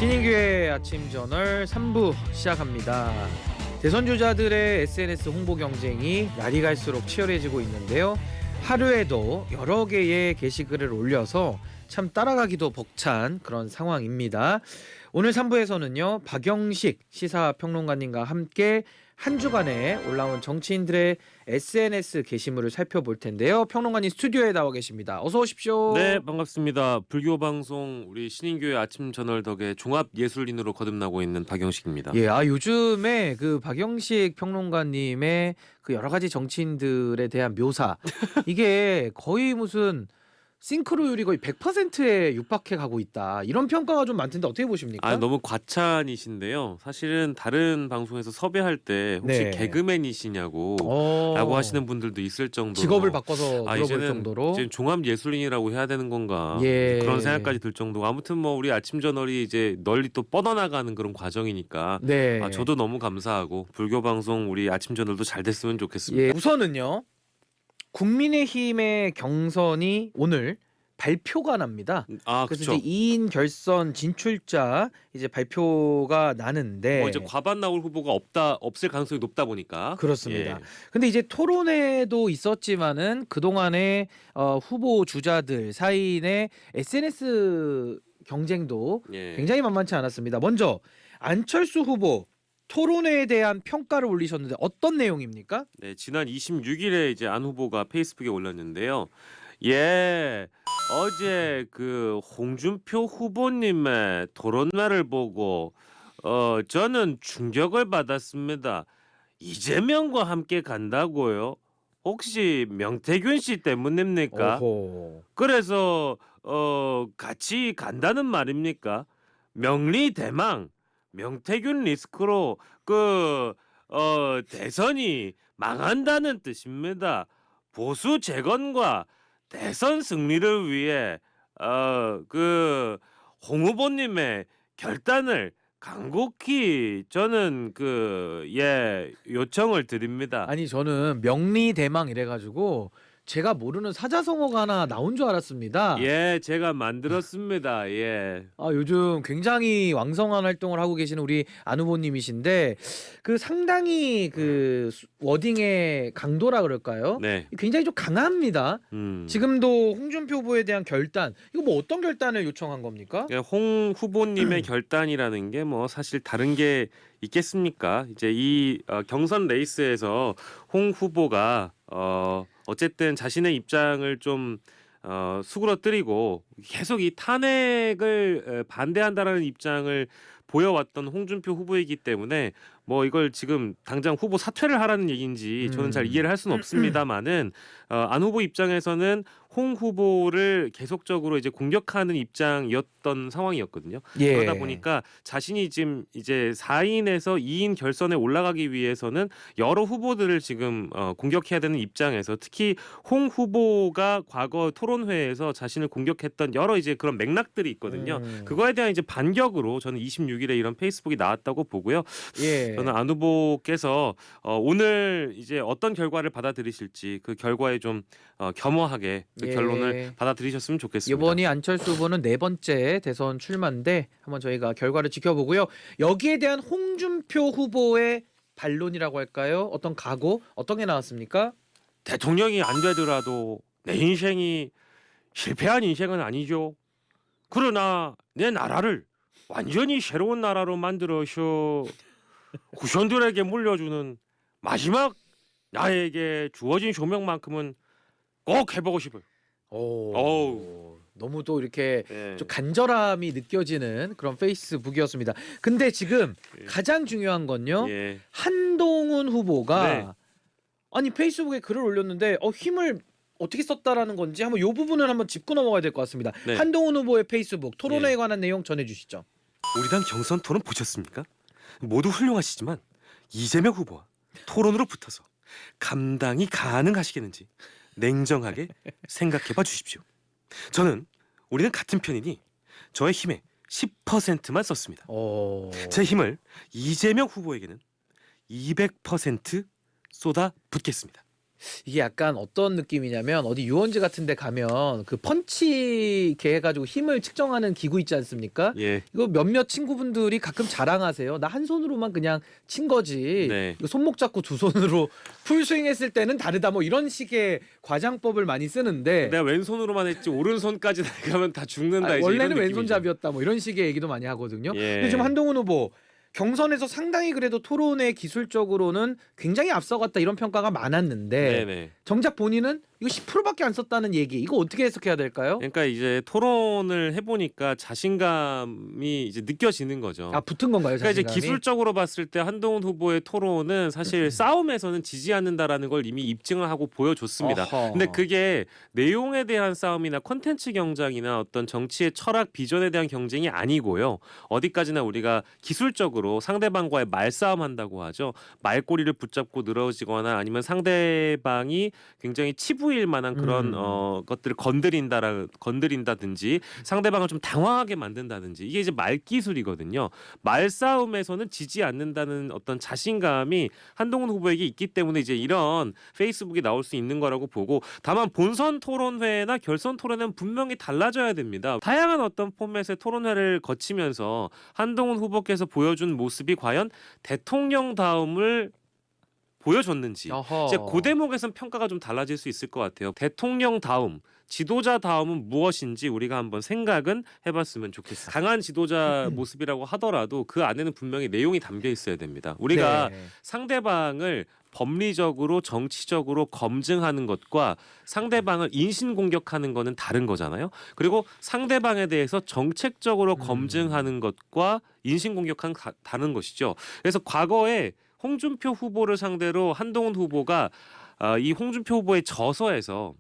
신인교회 아침 저널 3부 시작합니다. 대선 주자들의 SNS 홍보 경쟁이 날이 갈수록 치열해지고 있는데요. 하루에도 여러 개의 게시글을 올려서 참 따라가기도 벅찬 그런 상황입니다. 오늘 3부에서는요. 박영식 시사평론가님과 함께 한 주간에 올라온 정치인들의 SNS 게시물을 살펴볼 텐데요. 평론가님 스튜디오에 나와 계십니다. 어서 오십시오. 네, 반갑습니다. 불교 방송 우리 신인교회 아침 저널 덕에 종합 예술인으로 거듭나고 있는 박영식입니다. 예, 요즘에 그 박영식 평론가님의 그 여러 가지 정치인들에 대한 묘사 이게 거의 무슨 싱크로율이 거의 100%에 육박해 가고 있다. 이런 평가가 좀 많던데 어떻게 보십니까? 너무 과찬이신데요. 사실은 다른 방송에서 섭외할 때 혹시 네. 개그맨이시냐고 라고 하시는 분들도 있을 정도로 직업을 바꿔서 물어볼 이제는 정도로 지금 종합 예술인이라고 해야 되는 건가 예. 그런 생각까지 들 정도고 아무튼 뭐 우리 아침 저널이 이제 널리 또 뻗어나가는 그런 과정이니까 네. 저도 너무 감사하고 불교 방송 우리 아침 저널도 잘 됐으면 좋겠습니다. 예, 우선은요. 국민의힘의 경선이 오늘 발표가 납니다. 그래서 그렇죠. 이제 2인 결선 진출자 이제 발표가 나는데 뭐 이제 과반 나올 후보가 없을 가능성이 높다 보니까 그렇습니다. 예. 근데 이제 토론회도 있었지만은 그동안에 후보 주자들 사이의 SNS 경쟁도 예. 굉장히 만만치 않았습니다. 먼저 안철수 후보 토론회에 대한 평가를 올리셨는데 어떤 내용입니까? 네, 지난 26일에 이제 안 후보가 페이스북에 올렸는데요. 예, 어제 그 홍준표 후보님의 토론회를 보고 저는 충격을 받았습니다. 이재명과 함께 간다고요? 혹시 명태균 씨 때문입니까? 오호. 그래서 같이 간다는 말입니까? 명리대망 명태균 리스크로 대선이 망한다는 뜻입니다. 보수 재건과 대선 승리를 위해 홍 후보님의 결단을 간곡히 저는 요청을 드립니다. 아니 저는 명리대망 이래가지고 제가 모르는 사자성어가 하나 나온 줄 알았습니다. 예, 제가 만들었습니다. 예. 요즘 굉장히 왕성한 활동을 하고 계시는 우리 안 후보님이신데 그 상당히 그 워딩의 강도라 그럴까요? 네. 굉장히 좀 강합니다. 음. 지금도 홍준표 후보에 대한 결단 이거 뭐 어떤 결단을 요청한 겁니까? 홍 후보님의 결단이라는 게 뭐 사실 다른 게 있겠습니까? 이제 이 경선 레이스에서 홍 후보가 어쨌든 자신의 입장을 좀 수그러뜨리고 계속 이 탄핵을 반대한다라는 입장을 보여왔던 홍준표 후보이기 때문에 뭐 이걸 지금 당장 후보 사퇴를 하라는 얘기인지 저는 잘 이해를 할 수는 없습니다만은 안 후보 입장에서는 홍 후보를 계속적으로 이제 공격하는 입장이었던 상황이었거든요. 예. 그러다 보니까 자신이 지금 이제 4인에서 2인 결선에 올라가기 위해서는 여러 후보들을 지금 공격해야 되는 입장에서 특히 홍 후보가 과거 토론회에서 자신을 공격했던 여러 이제 그런 맥락들이 있거든요. 그거에 대한 이제 반격으로 저는 26일에 이런 페이스북이 나왔다고 보고요. 예. 저는 안 후보께서 오늘 이제 어떤 결과를 받아들이실지 그 결과에 좀 겸허하게 그 예. 결론을 받아들이셨으면 좋겠습니다. 이번이 안철수 후보는 4번째 대선 출마인데 한번 저희가 결과를 지켜보고요. 여기에 대한 홍준표 후보의 반론이라고 할까요? 어떤 각오 어떤 게 나왔습니까? 대통령이 안 되더라도 내 인생이 실패한 인생은 아니죠. 그러나 내 나라를 완전히 새로운 나라로 만들어서 후손들에게 물려주는 마지막 나에게 주어진 소명만큼은 꼭 해보고 싶어요. 어우. 너무 또 이렇게 예. 좀 간절함이 느껴지는 그런 페이스북이었습니다. 근데 지금 예. 가장 중요한 건요. 예. 한동훈 후보가 네. 아니 페이스북에 글을 올렸는데 힘을 어떻게 썼다라는 건지 한번 이 부분은 한번 짚고 넘어가야 될 것 같습니다. 네. 한동훈 후보의 페이스북 토론회에 예. 관한 내용 전해주시죠. 우리 당 경선 토론 보셨습니까? 모두 훌륭하시지만 이재명 후보와 토론으로 붙어서 감당이 가능하시겠는지 냉정하게 생각해봐 주십시오. 저는 우리는 같은 편이니 저의 힘의 10%만 썼습니다. 제 힘을 이재명 후보에게는 200% 쏟아 붓겠습니다. 이게 약간 어떤 느낌이냐면 어디 유원지 같은 데 가면 그 펀치 이렇게 해가지고 힘을 측정하는 기구 있지 않습니까? 예. 이거 몇몇 친구분들이 가끔 자랑하세요. 나 한 손으로만 그냥 친 거지. 네. 이거 손목 잡고 두 손으로 풀스윙 했을 때는 다르다. 뭐 이런 식의 과장법을 많이 쓰는데 내가 왼손으로만 했지 오른손까지 나가면 다 죽는다. 이제 원래는 이런 느낌이죠. 왼손잡이였다. 뭐 이런 식의 얘기도 많이 하거든요. 예. 근데 지금 한동훈 후보 경선에서 상당히 그래도 토론회 기술적으로는 굉장히 앞서갔다 이런 평가가 많았는데 네네. 정작 본인은 이거 10%밖에 안 썼다는 얘기. 이거 어떻게 해석해야 될까요? 그러니까 이제 토론을 해보니까 자신감이 이제 느껴지는 거죠. 아 붙은 건가요? 그러니까 이제 자신감이? 기술적으로 봤을 때 한동훈 후보의 토론은 사실 싸움에서는 지지 않는다라는 걸 이미 입증을 하고 보여줬습니다. 어허. 근데 그게 내용에 대한 싸움이나 콘텐츠 경쟁이나 어떤 정치의 철학 비전에 대한 경쟁이 아니고요. 어디까지나 우리가 기술적으로 상대방과의 말싸움 한다고 하죠. 말꼬리를 붙잡고 늘어지거나 아니면 상대방이 굉장히 치부일 만한 그런 것들을 건드린다든지 상대방을 좀 당황하게 만든다든지 이게 이제 말기술이거든요. 말싸움에서는 지지 않는다는 어떤 자신감이 한동훈 후보에게 있기 때문에 이제 이런 페이스북이 나올 수 있는 거라고 보고 다만 본선 토론회나 결선 토론회는 분명히 달라져야 됩니다. 다양한 어떤 포맷의 토론회를 거치면서 한동훈 후보께서 보여준 모습이 과연 대통령다움을 보여줬는지 어허. 이제 그 대목에서는 평가가 좀 달라질 수 있을 것 같아요. 대통령다움, 지도자다움은 무엇인지 우리가 한번 생각은 해봤으면 좋겠어요. 강한 지도자 모습이라고 하더라도 그 안에는 분명히 내용이 담겨 있어야 됩니다. 우리가 네. 상대방을 법리적으로 정치적으로 검증하는 것과 상대방을 인신공격하는 거는 다른 거잖아요. 그리고 상대방에 대해서 정책적으로 검증하는 것과 인신공격하는 다른 것이죠. 그래서 과거에 홍준표 후보를 상대로 한동훈 후보가 이 홍준표 후보의 저서에서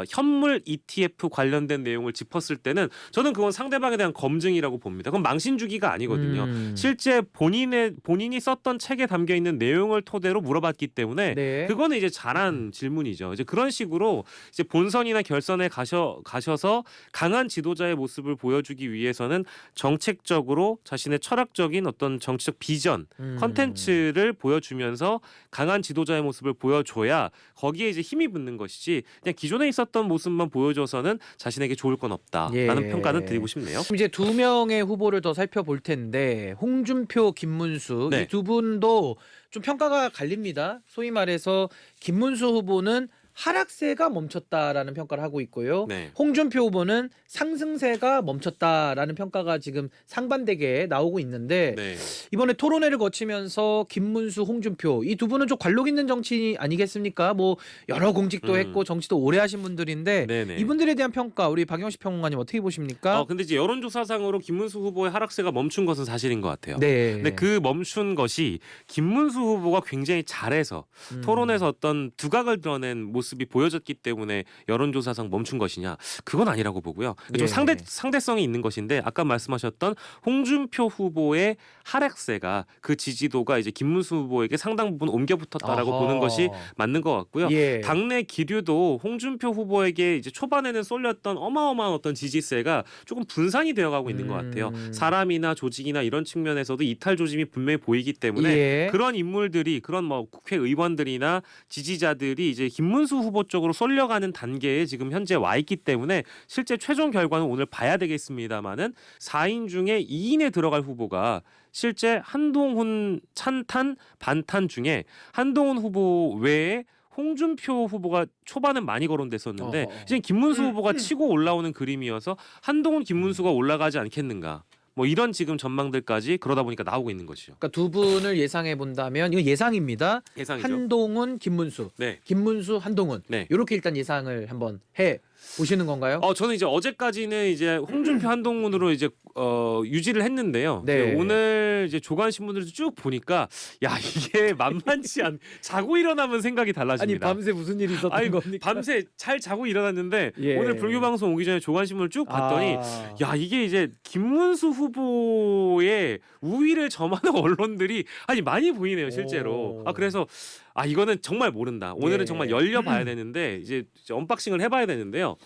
현물 ETF 관련된 내용을 짚었을 때는 저는 그건 상대방에 대한 검증이라고 봅니다. 그건 망신 주기가 아니거든요. 실제 본인이 썼던 책에 담겨 있는 내용을 토대로 물어봤기 때문에 네. 그거는 이제 잘한 질문이죠. 이제 그런 식으로 이제 본선이나 결선에 가셔서 강한 지도자의 모습을 보여주기 위해서는 정책적으로 자신의 철학적인 어떤 정치적 비전, 컨텐츠를 보여주면서 강한 지도자의 모습을 보여줘야 거기에 이제 힘이 붙는 것이지 그냥 기존에 있었던 모습만 보여줘서는 자신에게 좋을 건 없다라는 예. 평가는 드리고 싶네요. 그럼 이제 두 명의 후보를 더 살펴볼 텐데 홍준표, 김문수 네. 이 두 분도 좀 평가가 갈립니다. 소위 말해서 김문수 후보는 하락세가 멈췄다라는 평가를 하고 있고요. 네. 홍준표 후보는 상승세가 멈췄다라는 평가가 지금 상반되게 나오고 있는데 네. 이번에 토론회를 거치면서 김문수, 홍준표 이 두 분은 좀 관록 있는 정치 아니겠습니까? 뭐 여러 공직도 했고 정치도 오래 하신 분들인데 네네. 이분들에 대한 평가 우리 박영식 평론가님 어떻게 보십니까? 근데 이제 여론조사상으로 김문수 후보의 하락세가 멈춘 것은 사실인 것 같아요. 네. 근데 그 멈춘 것이 김문수 후보가 굉장히 잘해서 토론에서 어떤 두각을 드러낸 모습이 보여졌기 때문에 여론조사상 멈춘 것이냐? 그건 아니라고 보고요. 좀 예. 상대성이 있는 것인데 아까 말씀하셨던 홍준표 후보의 하락세가 그 지지도가 이제 김문수 후보에게 상당 부분 옮겨 붙었다라고 어허. 보는 것이 맞는 것 같고요. 예. 당내 기류도 홍준표 후보에게 이제 초반에는 쏠렸던 어마어마한 어떤 지지세가 조금 분산이 되어가고 있는 것 같아요. 사람이나 조직이나 이런 측면에서도 이탈 조짐이 분명히 보이기 때문에 예. 그런 인물들이 그런 뭐 국회의원들이나 지지자들이 이제 김문수 후보 쪽으로 쏠려가는 단계에 지금 현재 와 있기 때문에 실제 최종 결과는 오늘 봐야 되겠습니다만은 4인 중에 2인에 들어갈 후보가 실제 한동훈 찬탄 반탄 중에 한동훈 후보 외에 홍준표 후보가 초반은 많이 거론됐었는데 이제 김문수 후보가 치고 올라오는 그림이어서 한동훈 김문수가 올라가지 않겠는가 뭐 이런 지금 전망들까지 그러다 보니까 나오고 있는 것이죠. 그러니까 두 분을 예상해 본다면 이거 예상입니다. 예상이죠. 한동훈, 김문수, 네. 김문수, 한동훈 네. 이렇게 일단 예상을 한번 해 보시는 건가요? 저는 이제 어제까지는 이제 홍준표 한동훈으로 이제 유지를 했는데요. 네. 오늘 이제 조간 신문들을 쭉 보니까 야 이게 만만치 않. 자고 일어나면 생각이 아니 달라집니다. 밤새 무슨 일이 있었던 아니, 겁니까? 밤새 잘 자고 일어났는데 예. 오늘 불교 방송 오기 전에 조간 신문을 쭉 봤더니 아. 야 이게 이제 김문수 후보의 우위를 점하는 언론들이 아니 많이 보이네요 실제로. 오. 그래서 이거는 정말 모른다. 오늘은 예. 정말 열려봐야 되는데 이제 언박싱을 해봐야 되는데요.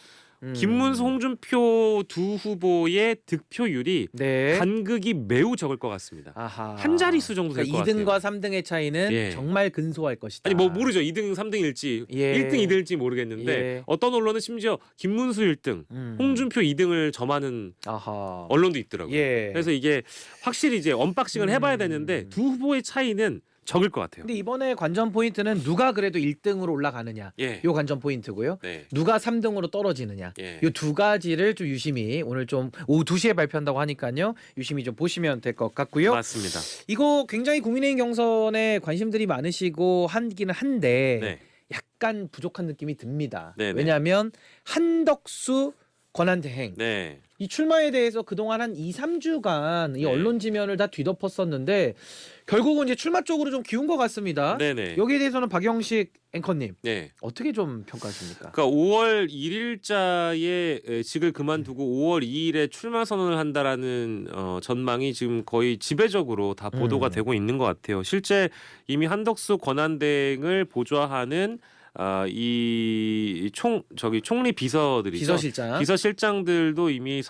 김문수, 홍준표 두 후보의 득표율이 네. 간극이 매우 적을 것 같습니다. 아하. 한 자릿수 정도 될 것 같아요. 2등과 3등의 차이는 예. 정말 근소할 것이다. 아니 뭐 모르죠. 2등, 3등일지 예. 1등, 2등일지 모르겠는데 예. 어떤 언론은 심지어 김문수 1등, 홍준표 2등을 점하는 아하. 언론도 있더라고요. 예. 그래서 이게 확실히 이제 언박싱을 해봐야 되는데 두 후보의 차이는 적을 것 같아요. 근데 이번에 관전 포인트는 누가 그래도 1등으로 올라가느냐. 예. 요 관전 포인트고요. 네. 누가 3등으로 떨어지느냐. 예. 요 두 가지를 좀 유심히 오늘 좀 오후 2시에 발표한다고 하니까요. 유심히 좀 보시면 될 것 같고요. 맞습니다. 이거 굉장히 국민의힘 경선에 관심들이 많으시고 하기는 한데 네. 약간 부족한 느낌이 듭니다. 네네. 왜냐하면 한덕수 권한대행 네. 이 출마에 대해서 그동안 한 2, 3주간 이 네. 언론 지면을 다 뒤덮었었는데 결국은 이제 출마 쪽으로 좀 기운 것 같습니다. 네네. 여기에 대해서는 박영식 앵커님 네. 어떻게 좀 평가하십니까? 그러니까 5월 1일자에 직을 그만두고 5월 2일에 출마 선언을 한다라는 전망이 지금 거의 지배적으로 다 보도가 되고 있는 것 같아요. 실제 이미 한덕수 권한대행을 보좌하는 총리 비서들이죠. 비서실장들도 이미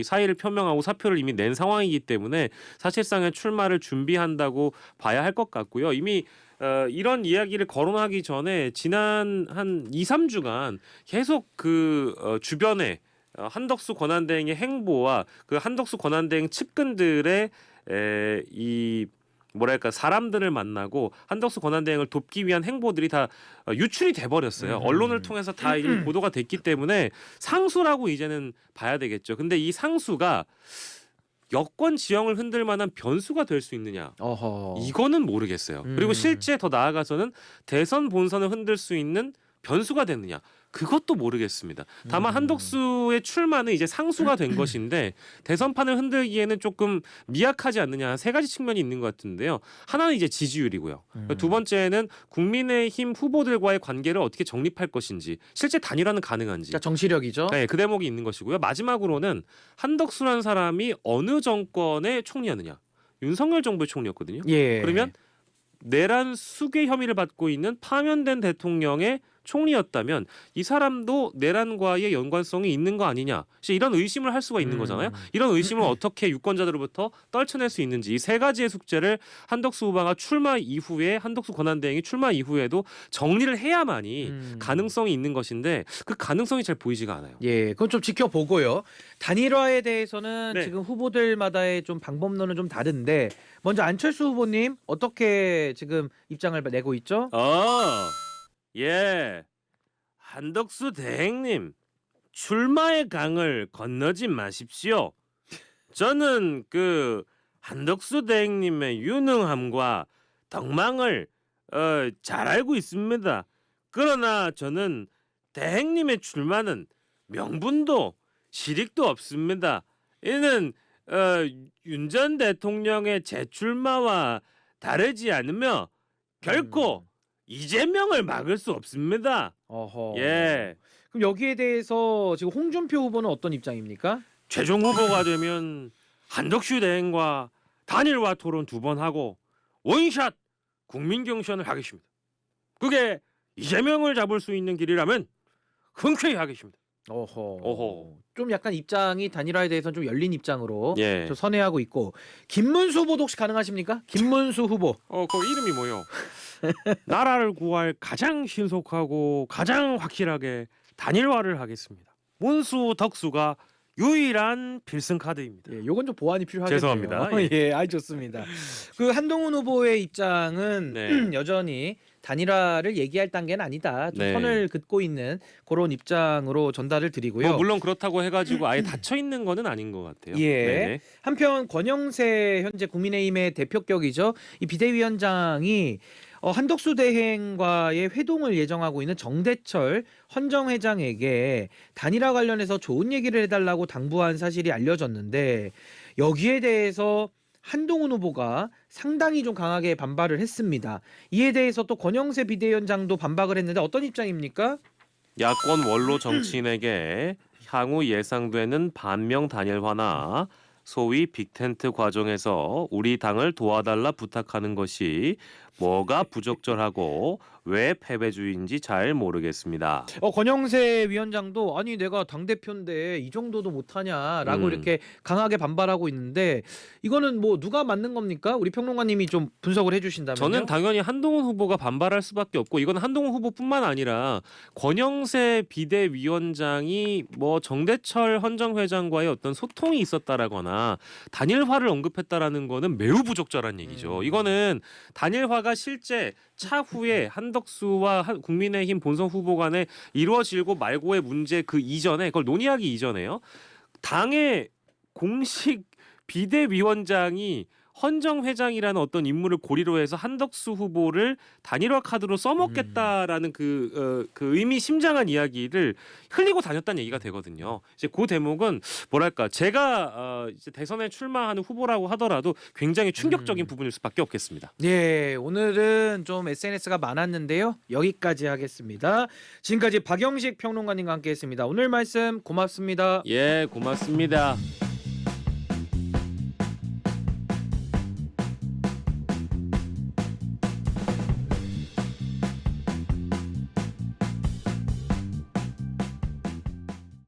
사의를 표명하고 사표를 이미 낸 상황이기 때문에 사실상의 출마를 준비한다고 봐야 할 것 같고요. 이미 이런 이야기를 거론하기 전에 지난 한 2, 3주간 계속 주변에 한덕수 권한대행의 행보와 그 한덕수 권한대행 측근들의 이 뭐랄까 사람들을 만나고 한덕수 권한대행을 돕기 위한 행보들이 다 유출이 돼 버렸어요. 언론을 통해서 다 이미 보도가 됐기 때문에 상수라고 이제는 봐야 되겠죠. 근데 이 상수가 여권 지형을 흔들 만한 변수가 될 수 있느냐? 이거는 모르겠어요. 그리고 실제 더 나아가서는 대선 본선을 흔들 수 있는 변수가 됐느냐? 그것도 모르겠습니다. 다만 한덕수의 출마는 이제 상수가 된 것인데 대선판을 흔들기에는 조금 미약하지 않느냐 세 가지 측면이 있는 것 같은데요. 하나는 이제 지지율이고요. 두 번째는 국민의힘 후보들과의 관계를 어떻게 정립할 것인지 실제 단일화는 가능한지. 그러니까 정치력이죠. 네, 그 대목이 있는 것이고요. 마지막으로는 한덕수라는 사람이 어느 정권의 총리였느냐. 윤석열 정부의 총리였거든요. 예. 그러면 내란 수괴 혐의를 받고 있는 파면된 대통령의 총리였다면 이 사람도 내란과의 연관성이 있는 거 아니냐 이런 의심을 할 수가 있는 거잖아요. 이런 의심을 어떻게 유권자들로부터 떨쳐낼 수 있는지 이 세 가지의 숙제를 한덕수 후보가 출마 이후에 한덕수 권한대행이 출마 이후에도 정리를 해야만이 가능성이 있는 것인데 그 가능성이 잘 보이지가 않아요. 예, 그건 좀 지켜보고요. 단일화에 대해서는 네. 지금 후보들마다의 좀 방법론은 좀 다른데 먼저 안철수 후보님 어떻게 지금 입장을 내고 있죠? 예, 한덕수 대행님 출마의 강을 건너지 마십시오. 저는 한덕수 대행님의 유능함과 덕망을 잘 알고 있습니다. 그러나 저는 대행님의 출마는 명분도 실익도 없습니다. 이는 윤 전 대통령의 재출마와 다르지 않으며 결코 이재명을 막을 수 없습니다. 예. 그럼 여기에 대해서 지금 홍준표 후보는 어떤 입장입니까? 최종 후보가 되면 한덕수 대행과 단일화 토론 2번 하고 원샷 국민 경선을 하겠습니다. 그게 이재명을 잡을 수 있는 길이라면 흔쾌히 하겠습니다. 좀 약간 입장이 단일화에 대해서는 좀 열린 입장으로 예. 좀 선회하고 있고 김문수 후보도 혹시 가능하십니까? 김문수 후보. 그 이름이 뭐요? 나라를 구할 가장 신속하고 가장 확실하게 단일화를 하겠습니다. 문수 덕수가 유일한 필승 카드입니다. 예, 요건 좀 보완이 필요하겠네요. 죄송합니다. 예, 좋습니다. 그 한동훈 후보의 입장은 네. 여전히 단일화를 얘기할 단계는 아니다. 좀 네. 선을 긋고 있는 그런 입장으로 전달을 드리고요. 물론 그렇다고 해가지고 아예 닫혀 있는 거는 아닌 것 같아요. 예. 네네. 한편 권영세 현재 국민의힘의 대표격이죠. 이 비대위원장이 한덕수 대행과의 회동을 예정하고 있는 정대철 헌정회장에게 단일화 관련해서 좋은 얘기를 해달라고 당부한 사실이 알려졌는데 여기에 대해서 한동훈 후보가 상당히 좀 강하게 반발을 했습니다. 이에 대해서 또 권영세 비대위원장도 반박을 했는데 어떤 입장입니까? 야권 원로 정치인에게 향후 예상되는 반명 단일화나 소위 빅텐트 과정에서 우리 당을 도와달라 부탁하는 것이 뭐가 부적절하고 왜 패배주의인지 잘 모르겠습니다. 권영세 위원장도 아니 내가 당 대표인데 이 정도도 못하냐라고 이렇게 강하게 반발하고 있는데 이거는 뭐 누가 맞는 겁니까? 우리 평론가님이 좀 분석을 해주신다면요. 저는 당연히 한동훈 후보가 반발할 수밖에 없고 이건 한동훈 후보뿐만 아니라 권영세 비대위원장이 뭐 정대철 헌정회장과의 어떤 소통이 있었다라거나 단일화를 언급했다라는 거는 매우 부적절한 얘기죠. 이거는 단일화가 실제 차후에 한덕수와 국민의힘 본선 후보 간에 이루어지고 말고의 문제 그 이전에 그걸 논의하기 이전에요. 당의 공식 비대위원장이 헌정회장이라는 어떤 인물을 고리로 해서 한덕수 후보를 단일화 카드로 써먹겠다라는 그 의미심장한 이야기를 흘리고 다녔다는 얘기가 되거든요. 이제 그 대목은 뭐랄까 제가 이제 대선에 출마하는 후보라고 하더라도 굉장히 충격적인 부분일 수밖에 없겠습니다. 네, 오늘은 좀 SNS가 많았는데요. 여기까지 하겠습니다. 지금까지 박영식 평론가님과 함께했습니다. 오늘 말씀 고맙습니다. 예, 고맙습니다.